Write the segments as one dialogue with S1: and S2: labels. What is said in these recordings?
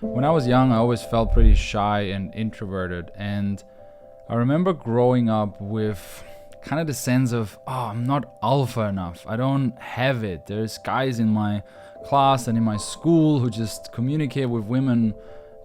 S1: When I was young, I always felt pretty shy and introverted, and I remember growing up with kind of the sense of, oh, I'm not alpha enough. I don't have it. There's guys in my class and in my school who just communicate with women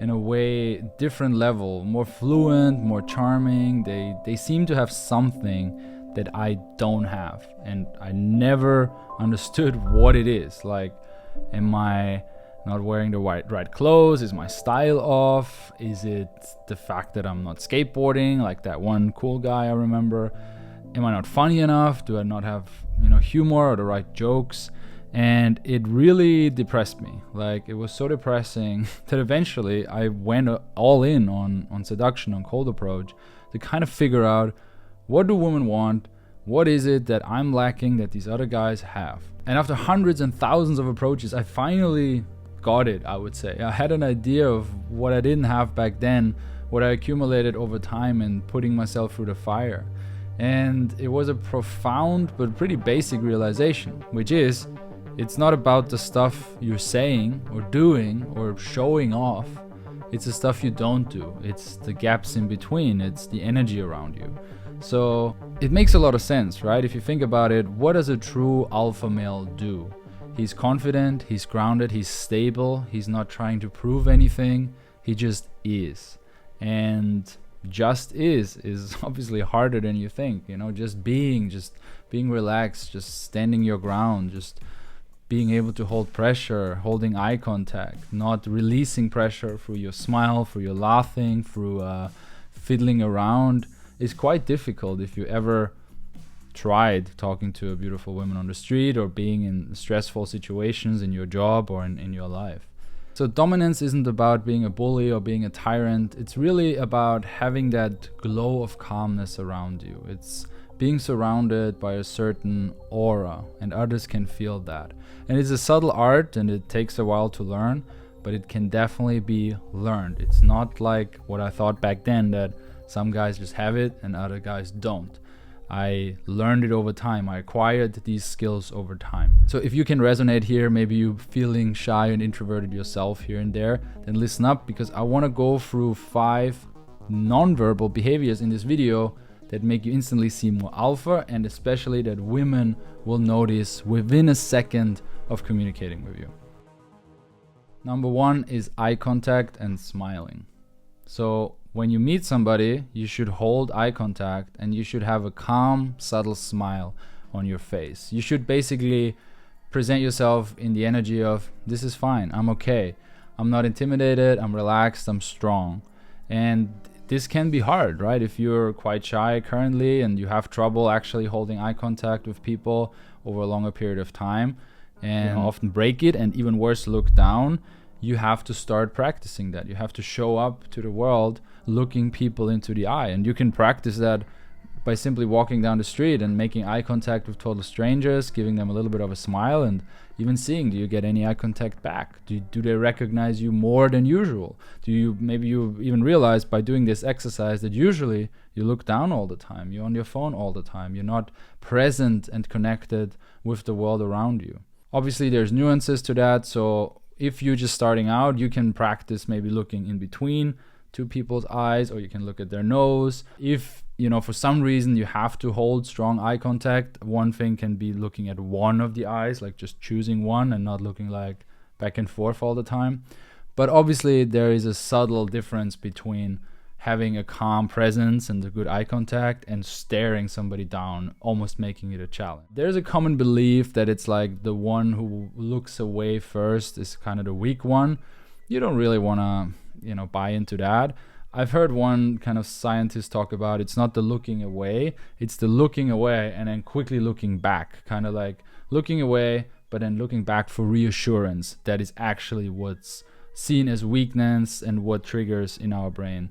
S1: in a way different level, more fluent, more charming. They seem to have something that I don't have, and I never understood what it is. Like, am I not wearing the right clothes? Is my style off? Is it the fact that I'm not skateboarding like that one cool guy I remember? Am I not funny enough? Do I not have, humor or the right jokes? And it really depressed me. Like, it was so depressing that eventually I went all in on seduction, on cold approach, to kind of figure out, what do women want? What is it that I'm lacking that these other guys have? And after hundreds and thousands of approaches, I finally got it, I would say. I had an idea of what I didn't have back then, what I accumulated over time and putting myself through the fire. And it was a profound but pretty basic realization, which is, it's not about the stuff you're saying or doing or showing off. It's the stuff you don't do. It's the gaps in between. It's the energy around you. So it makes a lot of sense, right? If you think about it, what does a true alpha male do? He's confident, he's grounded, he's stable, he's not trying to prove anything, he just is. And just is obviously harder than you think, just being relaxed, just standing your ground, just being able to hold pressure, holding eye contact, not releasing pressure through your smile, through your laughing, through fiddling around is quite difficult if you ever tried talking to a beautiful woman on the street or being in stressful situations in your job or in your life. So dominance isn't about being a bully or being a tyrant. It's really about having that glow of calmness around you. It's being surrounded by a certain aura, and others can feel that. And it's a subtle art, and it takes a while to learn, but it can definitely be learned. It's not like what I thought back then, that some guys just have it and other guys don't. I learned it over time. I acquired these skills over time. So if you can resonate here, maybe you feeling shy and introverted yourself here and there, then listen up, because I want to go through 5 nonverbal behaviors in this video that make you instantly seem more alpha, and especially that women will notice within a second of communicating with you. Number 1 is eye contact and smiling. So when you meet somebody, you should hold eye contact and you should have a calm, subtle smile on your face. You should basically present yourself in the energy of, this is fine, I'm okay, I'm not intimidated, I'm relaxed, I'm strong. And this can be hard, right? If you're quite shy currently and you have trouble actually holding eye contact with people over a longer period of time, and often break it, and even worse, look down, you have to start practicing that. You have to show up to the world looking people into the eye. And you can practice that by simply walking down the street and making eye contact with total strangers, giving them a little bit of a smile, and even seeing, do you get any eye contact back? Do they recognize you more than usual? Maybe you even realize by doing this exercise that usually you look down all the time, you're on your phone all the time, you're not present and connected with the world around you. Obviously there's nuances to that, so if you're just starting out, you can practice maybe looking in between two people's eyes, or you can look at their nose. If, for some reason you have to hold strong eye contact, one thing can be looking at one of the eyes, like just choosing one and not looking like back and forth all the time. But obviously there is a subtle difference between having a calm presence and a good eye contact and staring somebody down, almost making it a challenge. There's a common belief that it's like the one who looks away first is kind of the weak one. You don't really want to, buy into that. I've heard one kind of scientist talk about, it's not the looking away, it's the looking away and then quickly looking back, kind of like looking away, but then looking back for reassurance. That is actually what's seen as weakness and what triggers in our brain.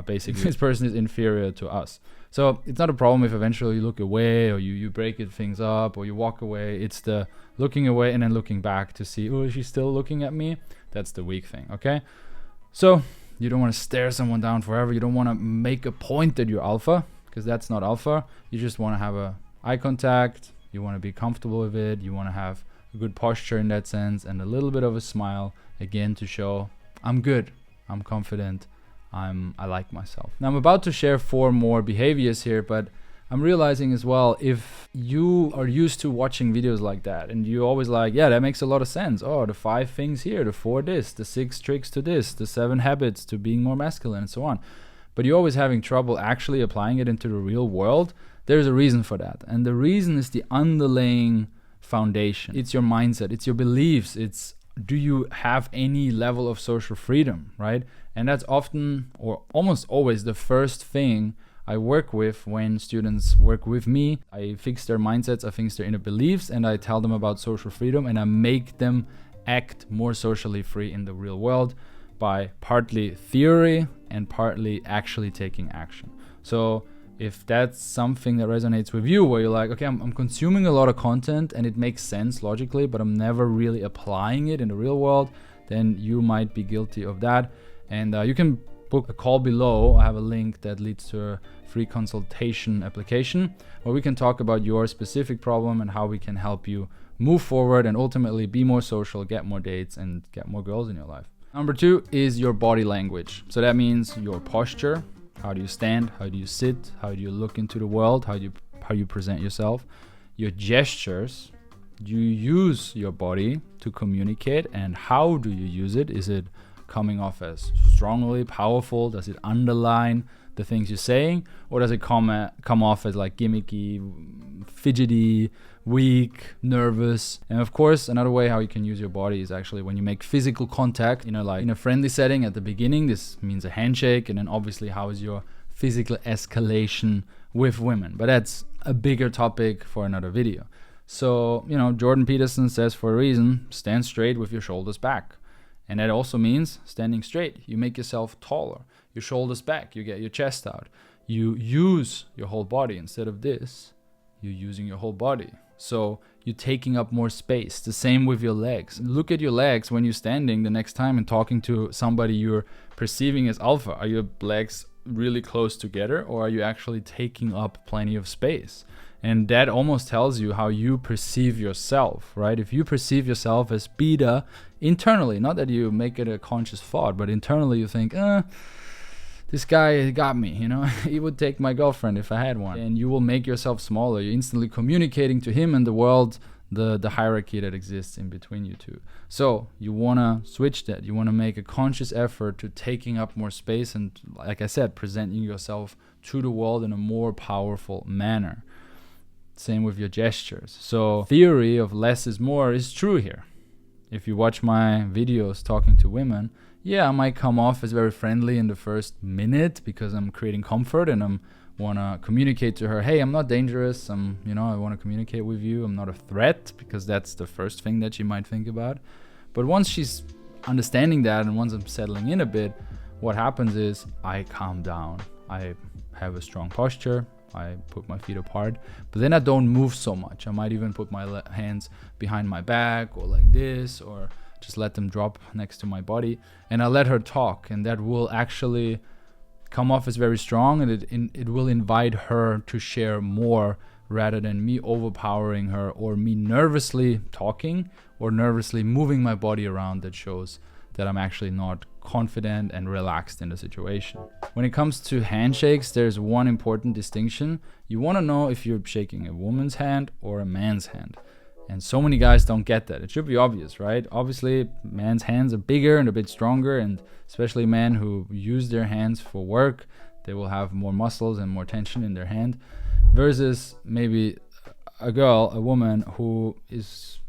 S1: Basically, this person is inferior to us. So it's not a problem if eventually you look away or you break things up or you walk away. It's the looking away and then looking back to see, oh, is she still looking at me? That's the weak thing, okay? So you don't want to stare someone down forever. You don't want to make a point that you're alpha, because that's not alpha. You just want to have a eye contact. You want to be comfortable with it. You want to have a good posture in that sense and a little bit of a smile, again, to show I'm good, I'm confident, I like myself. Now I'm about to share 4 more behaviors here, but I'm realizing as well, if you are used to watching videos like that and you always like, yeah, that makes a lot of sense. Oh, the 5 things here, the 4 this, the 6 tricks to this, the 7 habits to being more masculine, and so on. But you're always having trouble actually applying it into the real world. There's a reason for that. And the reason is the underlying foundation. It's your mindset, it's your beliefs, it's do you have any level of social freedom, right? And that's often or almost always the first thing I work with when students work with me. I fix their mindsets, I fix their inner beliefs, and I tell them about social freedom, and I make them act more socially free in the real world by partly theory and partly actually taking action. So if that's something that resonates with you, where you're like, okay, I'm consuming a lot of content and it makes sense logically, but I'm never really applying it in the real world, then you might be guilty of that. And you can book a call below. I have a link that leads to a free consultation application where we can talk about your specific problem and how we can help you move forward and ultimately be more social, get more dates, and get more girls in your life. Number 2 is your body language. So that means your posture. How do you stand? How do you sit? How do you look into the world? How you present yourself? Your gestures. Do you use your body to communicate, and how do you use it? Is it coming off as strongly powerful? Does it underline the things you're saying, or does it come off as like gimmicky, fidgety, weak, nervous? And of course, another way how you can use your body is actually when you make physical contact, like in a friendly setting at the beginning. This means a handshake, and then obviously how is your physical escalation with women, but that's a bigger topic for another video. So Jordan Peterson says, for a reason, stand straight with your shoulders back. And that also means standing straight. You make yourself taller, your shoulders back, you get your chest out. You use your whole body. Instead of this, you're using your whole body. So you're taking up more space. The same with your legs. Look at your legs when you're standing the next time and talking to somebody you're perceiving as alpha. Are your legs really close together, or are you actually taking up plenty of space? And that almost tells you how you perceive yourself, right? If you perceive yourself as beta internally, not that you make it a conscious thought, but internally you think, this guy got me, he would take my girlfriend if I had one. And you will make yourself smaller. You're instantly communicating to him and the world the hierarchy that exists in between you two. So you want to switch that. You want to make a conscious effort to taking up more space and, like I said, presenting yourself to the world in a more powerful manner. Same with your gestures. So theory of less is more is true here. If you watch my videos talking to women, yeah, I might come off as very friendly in the first minute because I'm creating comfort and I'm want to communicate to her, hey, I'm not dangerous. I want to communicate with you. I'm not a threat, because that's the first thing that she might think about. But once she's understanding that and once I'm settling in a bit, what happens is I calm down. I have a strong posture. I put my feet apart, but then I don't move so much. I might even put my hands behind my back or like this, or just let them drop next to my body, and I let her talk, and that will actually come off as very strong, and it will invite her to share more rather than me overpowering her or me nervously talking or nervously moving my body around. That shows that I'm actually not confident and relaxed in the situation. When it comes to handshakes, there's one important distinction. You want to know if you're shaking a woman's hand or a man's hand. And so many guys don't get that. It should be obvious, right? Obviously, men's hands are bigger and a bit stronger, and especially men who use their hands for work, they will have more muscles and more tension in their hand, versus maybe a woman who is,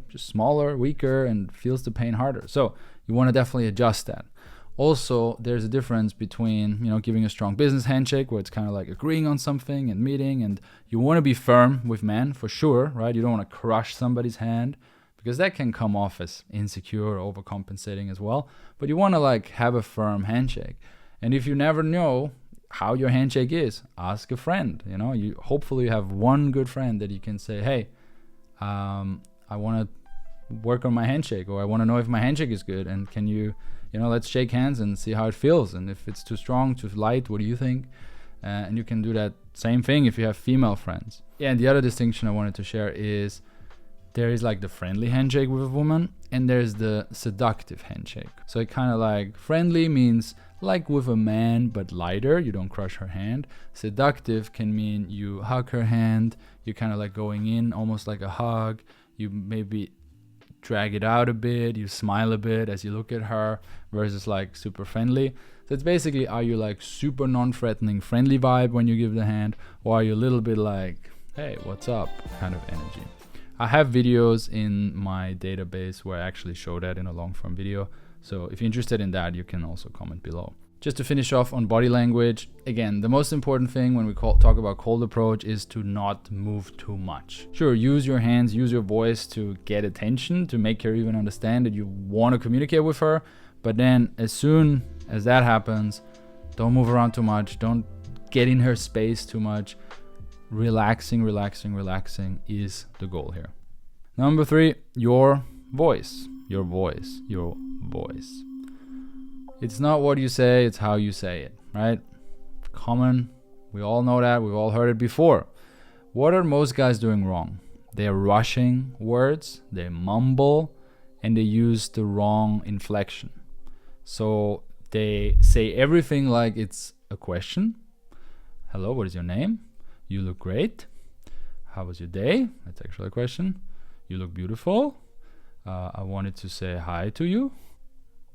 S1: just smaller, weaker, and feels the pain harder. So you want to definitely adjust that. Also, there's a difference between, giving a strong business handshake where it's kind of like agreeing on something and meeting, and you want to be firm with men for sure, right? You don't want to crush somebody's hand because that can come off as insecure or overcompensating as well. But you want to have a firm handshake. And if you never know how your handshake is, ask a friend. Hopefully you have one good friend that you can say, hey, I want to work on my handshake, or I want to know if my handshake is good, and can you let's shake hands and see how it feels, and if it's too strong, too light, what do you think? And you can do that same thing if you have female friends. Yeah, and the other distinction I wanted to share is there is like the friendly handshake with a woman, and there's the seductive handshake. So it kind of like friendly means like with a man, but lighter. You don't crush her hand. Seductive can mean you hug her hand. You're kind of like going in almost like a hug. You maybe drag it out a bit. You smile a bit as you look at her, versus like super friendly. So it's basically, are you like super non-threatening friendly vibe when you give the hand, or are you a little bit like, hey, what's up kind of energy? I have videos in my database where I actually show that in a long form video. So if you're interested in that, you can also comment below. Just to finish off on body language, again, the most important thing when we talk about cold approach is to not move too much. Sure, use your hands, use your voice to get attention, to make her even understand that you want to communicate with her. But then as soon as that happens, don't move around too much. Don't get in her space too much. Relaxing is the goal here. Number 3, your voice. Your voice. It's not what you say, it's how you say it, right? Common. We all know that. We've all heard it before. What are most guys doing wrong? They're rushing words, they mumble, and they use the wrong inflection. So they say everything like it's a question. Hello, what is your name? You look great. How was your day? That's actually a question. You look beautiful. I wanted to say hi to you.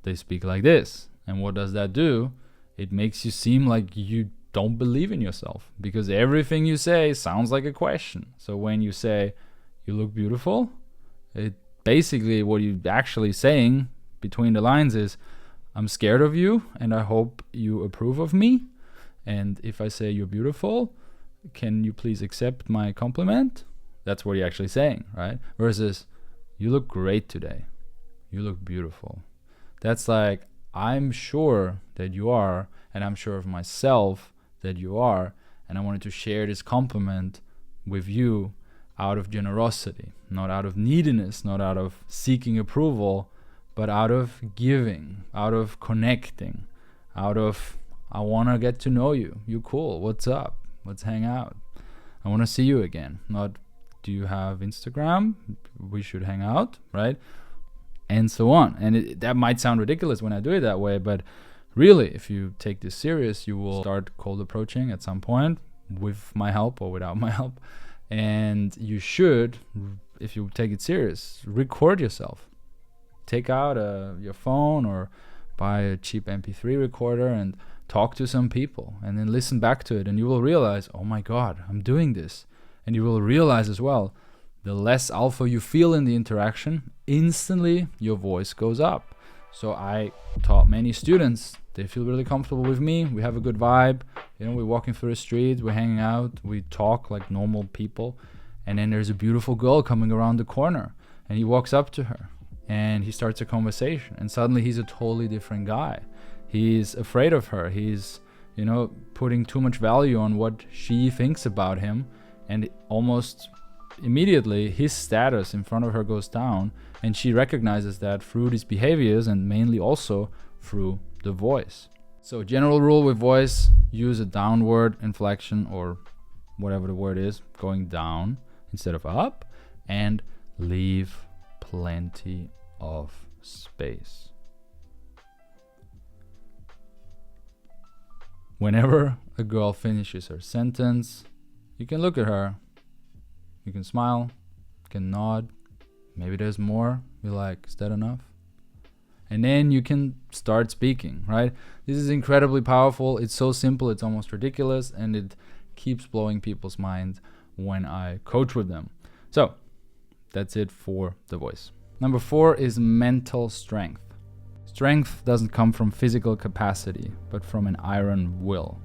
S1: They speak like this. And what does that do? It makes you seem like you don't believe in yourself, because everything you say sounds like a question. So when you say you look beautiful, it basically what you're actually saying between the lines is, I'm scared of you and I hope you approve of me. And if I say you're beautiful, can you please accept my compliment? That's what you're actually saying, right? Versus, you look great today. You look beautiful. That's like, I'm sure that you are, and I'm sure of myself that you are, and I wanted to share this compliment with you out of generosity, not out of neediness, not out of seeking approval, but out of giving, out of connecting, out of, I want to get to know you. You cool. What's up? Let's hang out. I want to see you again. Not, do you have Instagram? We should hang out, right? And so on. And that might sound ridiculous when I do it that way, but really, if you take this serious, you will start cold approaching at some point with my help or without my help. And you should, if you take it serious, record yourself. Take out your phone or buy a cheap MP3 recorder and talk to some people, and then listen back to it, and you will realize, oh my God, I'm doing this. And you will realize as well, the less alpha you feel in the interaction, instantly your voice goes up. So I taught many students, they feel really comfortable with me, we have a good vibe, we're walking through the street, we're hanging out, we talk like normal people, and then there's a beautiful girl coming around the corner, and he walks up to her and he starts a conversation, and suddenly he's a totally different guy. He's afraid of her. He's, putting too much value on what she thinks about him. And almost immediately, his status in front of her goes down. And she recognizes that through these behaviors, and mainly also through the voice. So general rule with voice, use a downward inflection, or whatever the word is, going down instead of up. And leave plenty of space. Whenever a girl finishes her sentence, you can look at her, you can smile, you can nod, maybe there's more, you're like, is that enough? And then you can start speaking, right? This is incredibly powerful. It's so simple, it's almost ridiculous, and it keeps blowing people's minds when I coach with them. So that's it for the voice. Number 4 is mental strength. Strength doesn't come from physical capacity, but from an iron will.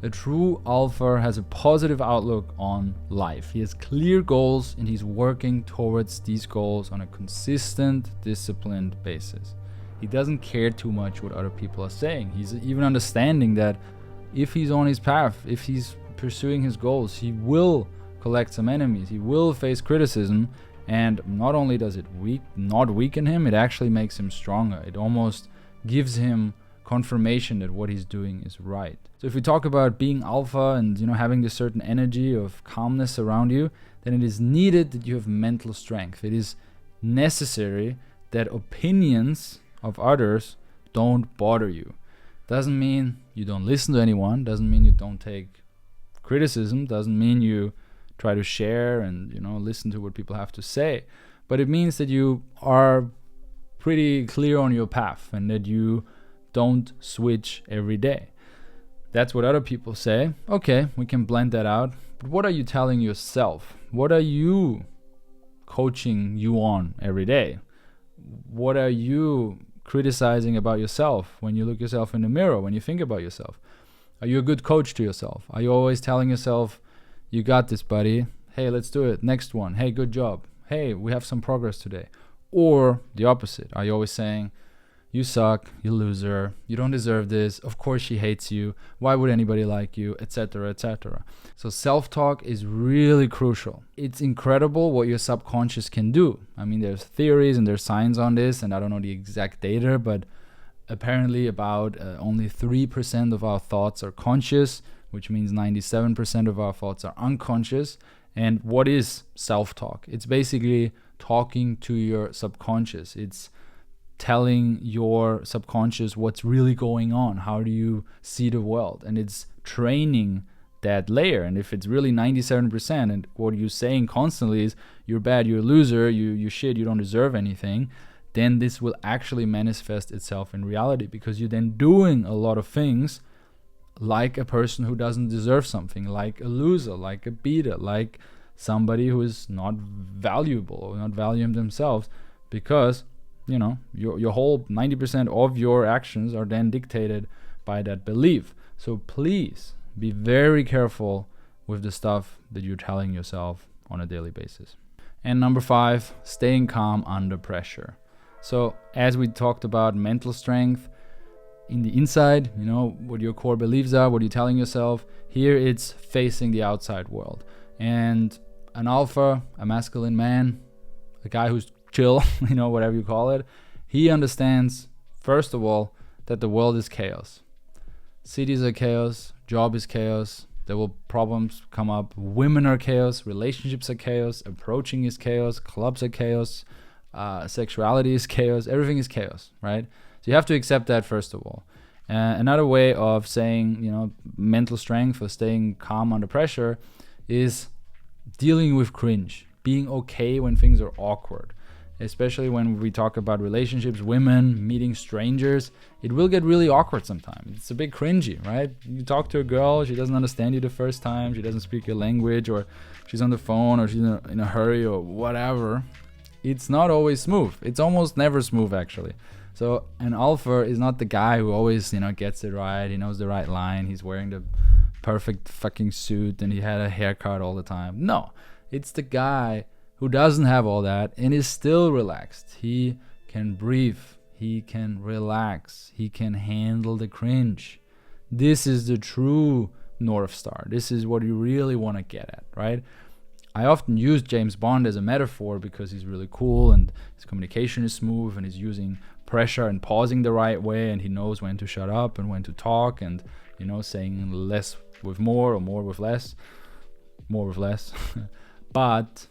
S1: A true alpha has a positive outlook on life. He has clear goals, and he's working towards these goals on a consistent, disciplined basis. He doesn't care too much what other people are saying. He's even understanding that if he's on his path, if he's pursuing his goals, he will collect some enemies, he will face criticism. And not only does it not weaken him, it actually makes him stronger. It almost gives him confirmation that what he's doing is right. So if we talk about being alpha and having this certain energy of calmness around you, then it is needed that you have mental strength. It is necessary that opinions of others don't bother you. Doesn't mean you don't listen to anyone, doesn't mean you don't take criticism, doesn't mean you try to share and listen to what people have to say, but it means that you are pretty clear on your path and that you don't switch every day. That's what other people say. Okay, we can blend that out. But what are you telling yourself? What are you coaching you on every day? What are you criticizing about yourself when you look yourself in the mirror, when you think about yourself? Are you a good coach to yourself? Are you always telling yourself, you got this, buddy. Hey, let's do it. Next one. Hey, good job. Hey, we have some progress today. Or the opposite. Are you always saying, you suck, you loser, you don't deserve this, of course she hates you, why would anybody like you, etc., etc. So self-talk is really crucial. It's incredible what your subconscious can do. I mean, there's theories and there's science on this, and I don't know the exact data, but apparently about only 3% of our thoughts are conscious, which means 97% of our thoughts are unconscious. And what is self-talk? It's basically talking to your subconscious. It's telling your subconscious what's really going on. How do you see the world? And it's training that layer. And if it's really 97% and what you're saying constantly is you're bad, you're a loser, you shit, you don't deserve anything, then this will actually manifest itself in reality, because you're then doing a lot of things like a person who doesn't deserve something, like a loser, like a beta, like somebody who is not valuable or not valuing themselves, because your whole 90% of your actions are then dictated by that belief. So please be very careful with the stuff that you're telling yourself on a daily basis. And number 5, staying calm under pressure. So as we talked about mental strength in the inside, what your core beliefs are, what you're telling yourself. Here it's facing the outside world. And an alpha, a masculine man, a guy who's chill, whatever you call it, he understands, first of all, that the world is chaos. Cities are chaos, job is chaos, there will problems come up, women are chaos, relationships are chaos, approaching is chaos, clubs are chaos, sexuality is chaos, everything is chaos, right? So you have to accept that first of all. Another way of saying, mental strength or staying calm under pressure is dealing with cringe, being okay when things are awkward. Especially when we talk about relationships, women, meeting strangers, it will get really awkward sometimes. It's a bit cringy, right? You talk to a girl, she doesn't understand you the first time, she doesn't speak your language, or she's on the phone, or she's in a hurry, or whatever. It's not always smooth. It's almost never smooth, actually. So an alpha is not the guy who always, gets it right. He knows the right line. He's wearing the perfect fucking suit and he had a haircut all the time. No, it's the guy who doesn't have all that and is still relaxed. He can breathe. He can relax. He can handle the cringe. This is the true North Star. This is what you really want to get at, right? I often use James Bond as a metaphor because he's really cool and his communication is smooth and he's using pressure and pausing the right way, and he knows when to shut up and when to talk, and saying less with more or more with less. But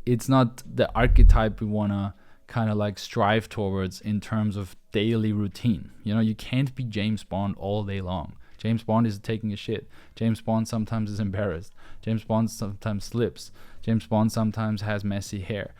S1: it's not the archetype we want to kind of like strive towards in terms of daily routine. You can't be James Bond all day long. James Bond is taking a shit. James Bond sometimes is embarrassed. James Bond sometimes slips. James Bond sometimes has messy hair.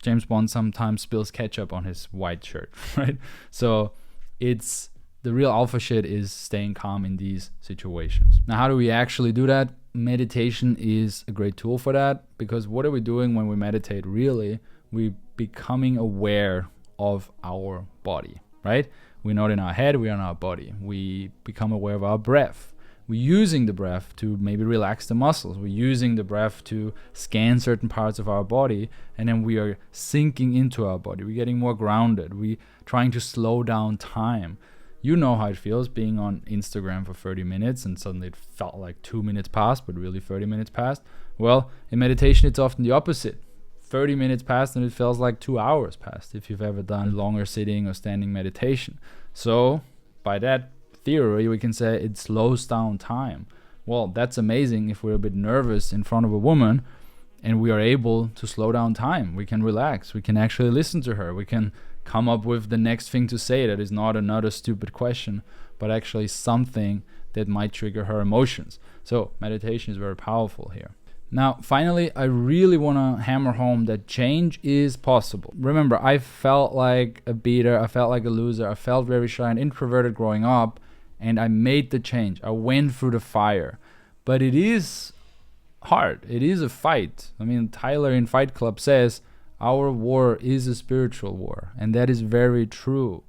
S1: James Bond sometimes spills ketchup on his white shirt, right? So it's the real alpha shit is staying calm in these situations. Now, how do we actually do that? Meditation is a great tool for that, because what are we doing when we meditate? Really, we're becoming aware of our body, right? We're not in our head, we're in our body. We become aware of our breath. We're using the breath to maybe relax the muscles. We're using the breath to scan certain parts of our body, and then we are sinking into our body. We're getting more grounded. We're trying to slow down time. You know how it feels being on Instagram for 30 minutes and suddenly it felt like 2 minutes passed, but really 30 minutes passed. Well, in meditation, it's often the opposite. 30 minutes passed and it feels like 2 hours passed if you've ever done longer sitting or standing meditation. So by that theory, we can say it slows down time. Well, that's amazing if we're a bit nervous in front of a woman and we are able to slow down time. We can relax. We can actually listen to her. We can come up with the next thing to say that is not another stupid question, but actually something that might trigger her emotions. So meditation is very powerful here. Now, finally, I really want to hammer home that change is possible. Remember, I felt like a beater. I felt like a loser. I felt very shy and introverted growing up, and I made the change. I went through the fire. But it is hard. It is a fight. I mean, Tyler in Fight Club says, our war is a spiritual war. And that is very true.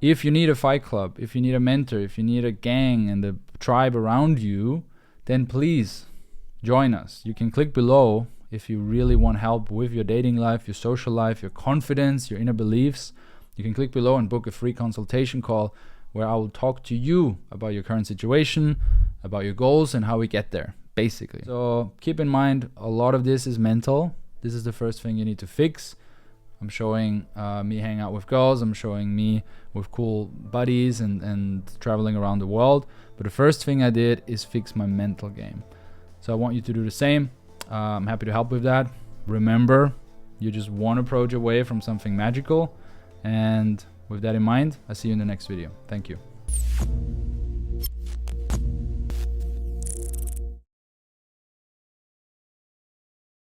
S1: If you need a fight club, if you need a mentor, if you need a gang and a tribe around you, then please join us. You can click below if you really want help with your dating life, your social life, your confidence, your inner beliefs. You can click below and book a free consultation call where I will talk to you about your current situation, about your goals, and how we get there, basically. So keep in mind, a lot of this is mental. This is the first thing you need to fix. I'm showing me hang out with girls. I'm showing me with cool buddies and traveling around the world. But the first thing I did is fix my mental game. So I want you to do the same. I'm happy to help with that. Remember, you're just one approach away from something magical. And with that in mind, I'll see you in the next video. Thank you.